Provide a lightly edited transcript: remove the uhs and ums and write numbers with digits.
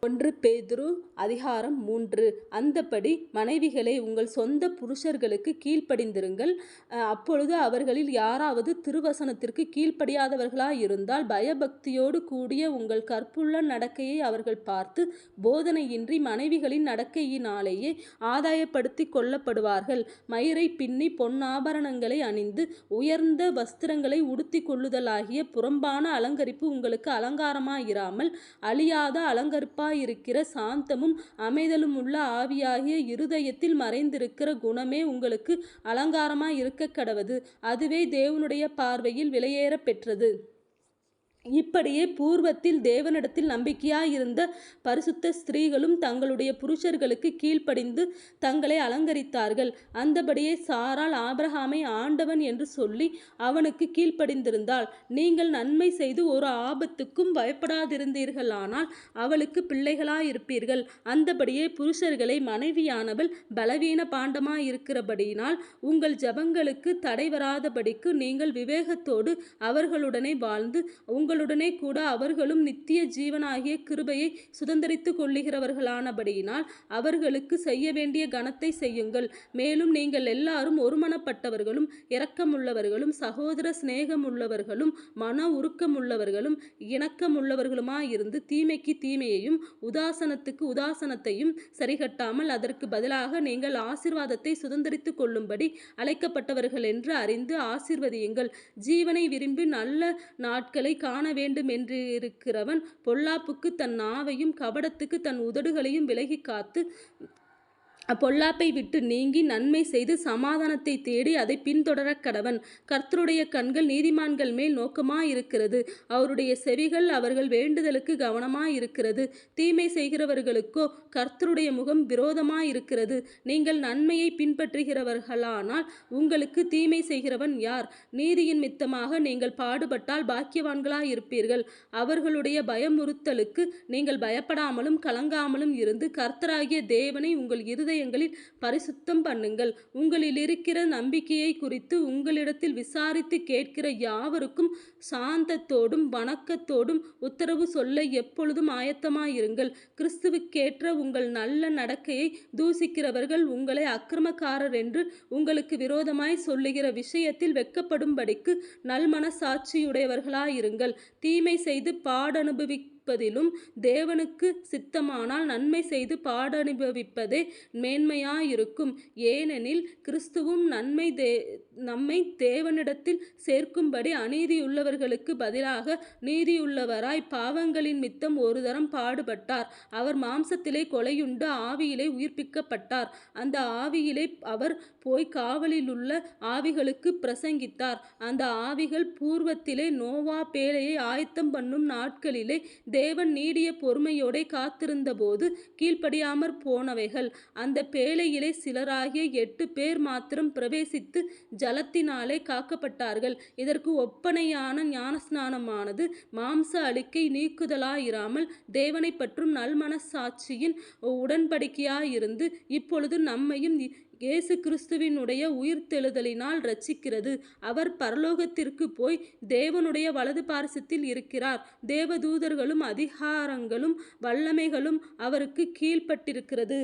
1 பேதுரு அதிகாரம் 3. அந்தப்படி மனைவிகளே, உங்கள் சொந்த புருஷர்களுக்கு கீழ்ப்படிந்திருங்கள். அப்பொழுது அவர்களில் யாராவது திருவசனத்திற்கு கீழ்ப்படியாதவர்களாயிருந்தால் பயபக்தியோடு கூடிய உங்கள் கற்புள்ள நடக்கையை அவர்கள் பார்த்து போதனையின்றி மனைவிகளின் நடக்கையினாலேயே ஆதாயப்படுத்திக் கொள்ளப்படுவார்கள். மயிரை பின்னி பொன்னாபரணங்களை அணிந்து உயர்ந்த வஸ்திரங்களை உடுத்திக் கொள்ளுதலாகிய புறம்பான அலங்கரிப்பு உங்களுக்கு அலங்காரமாயிராமல் அழியாத அலங்கரிப்பாயிருக்கிற சாந்தமும் அமைதலுமுள்ள ஆவியாகிய இருதயத்தில் மறைந்திருக்கிற குணமே உங்களுக்கு அலங்காரமாயிருக்கக் கடவது. அதுவே தேவனுடைய பார்வையில் விலையேறப் பெற்றது. இப்படியே பூர்வத்தில் தேவனிடத்தில் நம்பிக்கையாயிருந்த பரிசுத்த ஸ்திரீகளும் தங்களுடைய புருஷர்களுக்கு கீழ்ப்படிந்து தங்களை அலங்கரித்தார்கள். அந்தபடியே சாராள் ஆபிரகாமை ஆண்டவன் என்று சொல்லி அவனுக்கு கீழ்ப்படிந்திருந்தாள். நீங்கள் நன்மை செய்து ஒரு ஆபத்துக்கும் பயப்படாதிருந்தீர்களானால் அவளுக்கு பிள்ளைகளாயிருப்பீர்கள். அந்தபடியே புருஷர்களை, மனைவியானவள் பலவீன பாண்டமாயிருக்கிறபடியினால் உங்கள் ஜெபங்களுக்கு தடை வராதபடிக்கு நீங்கள் விவேகத்தோடு அவர்களுடனே வாழ்ந்து உங்களுடனே கூட அவர்களும் நித்திய ஜீவனாகிய கிருபையை சுதந்தரித்துக் கொள்ளுகிறவர்களானபடியினால் அவர்களுக்கு செய்ய வேண்டிய கனத்தை செய்யுங்கள். மேலும் நீங்கள் எல்லாரும் ஒருமனப்பட்டவர்களும் இரக்கமுள்ளவர்களும் சகோதர சிநேகமுள்ளவர்களும் மன உருக்கமுள்ளவர்களும் இணக்கமுள்ளவர்களுமாயிருந்து தீமைக்கு தீமையையும் உதாசனத்துக்கு உதாசனத்தையும் சரிகட்டாமல் அதற்கு பதிலாக நீங்கள் ஆசீர்வாதத்தை சுதந்தரித்துக் கொள்ளும்படி அழைக்கப்பட்டவர்கள் என்று அறிந்து ஆசீர்வதியுங்கள். ஜீவனை விரும்பி நல்ல நாட்களை காண வேண்டும் என்றிருக்கிறவன் பொல்லாப்புக்கு தன் நாவையும் கபடத்துக்கு தன் உதடுகளையும் விலகி காத்து பொல்லாப்பை விட்டு நீங்கி நன்மை செய்து சமாதானத்தை தேடி அதை பின்தொடரக் கடவன். கர்த்தருடைய கண்கள் நீதிமான்கள் மேல் நோக்கமாயிருக்கிறது, அவருடைய செவிகள் அவர்கள் வேண்டுதலுக்கு கவனமாயிருக்கிறது. தீமை செய்கிறவர்களுக்கோ கர்த்தருடைய முகம் விரோதமாயிருக்கிறது. நீங்கள் நன்மையை பின்பற்றுகிறவர்களானால் உங்களுக்கு தீமை செய்கிறவன் யார்? நீதியின் மித்தமாக நீங்கள் பாடுபட்டால் பாக்கியவான்களாயிருப்பீர்கள். அவர்களுடைய பயமுறுத்தலுக்கு நீங்கள் பயப்படாமலும் கலங்காமலும் இருந்து கர்த்தராகிய தேவனை உங்கள் இருதயங்களில் பரிசுத்தம் பண்ணுங்கள். உங்களில் இருக்கிற நம்பிக்கையை குறித்து உங்களிடத்தில் விசாரித்து கேட்கிற யாவருக்கும் சாந்தத்தோடும் வணக்கத்தோடும் உத்தரவு சொல்ல எப்பொழுதும் ஆயத்தமாயிருங்கள். கிறிஸ்துவுக்கேற்ற உங்கள் நல்ல நடக்கையை தூசிக்கிறவர்கள் உங்களை அக்கிரமக்காரர் என்று உங்களுக்கு விரோதமாய் சொல்லுகிற விஷயத்தில் வெட்கப்படும்படிக்கு நல்மனசாட்சியுடையவர்களாயிருங்கள். தீமை செய்து பாடனுபவிப்பதிலும் தேவனுக்கு சித்தமானால் நன்மை செய்து பாடனுபவிப்பதே மேன்மையாயிருக்கும். ஏனெனில் கிறிஸ்துவும் நம்மை தேவனிடத்தில் சேர்க்கும்படி அநீதியுள்ளவர்களுக்கு பதிலாக நீதியுள்ளவராய் பாவங்களின் மித்தம் ஒரு தரம் பாடுபட்டார். அவர் மாம்சத்திலே கொலையுண்டு ஆவியிலே உயிர்ப்பிக்கப்பட்டார். அந்த ஆவியிலே அவர் போய் காவலிலுள்ள ஆவிகளுக்கு பிரசங்கித்தார். அந்த ஆவிகள் பூர்வத்திலே நோவா பேழையை ஆயத்தம் பண்ணும் நாட்களிலே தேவன் நீடிய பொறுமையோடே காத்திருந்தபோது கீழ்ப்படியாமற் போனவைகள். அந்த பேழையிலே சிலராகிய 8 பேர் மாத்திரம் பிரவேசித்து ஜலத்தினாலே காக்கப்பட்டார்கள். இதற்கு ஒப்பனையான ஞானஸ்நானமானது மாம்ச அழுக்கை நீக்குதலாயிராமல் தேவனை பற்றும் நல்மனசாட்சியின் உடன்படிக்கையாயிருந்து இப்பொழுது நம்மையும் இயேசு கிறிஸ்துவினுடைய உயிர்த்தெழுதலினால் இரட்சிக்கிறது. அவர் பரலோகத்திற்கு போய் தேவனுடைய வலது பார்சத்தில் இருக்கிறார். தேவதூதர்களும் அதிகாரங்களும் வல்லமைகளும் அவருக்கு கீழ்ப்பட்டிருக்கிறது.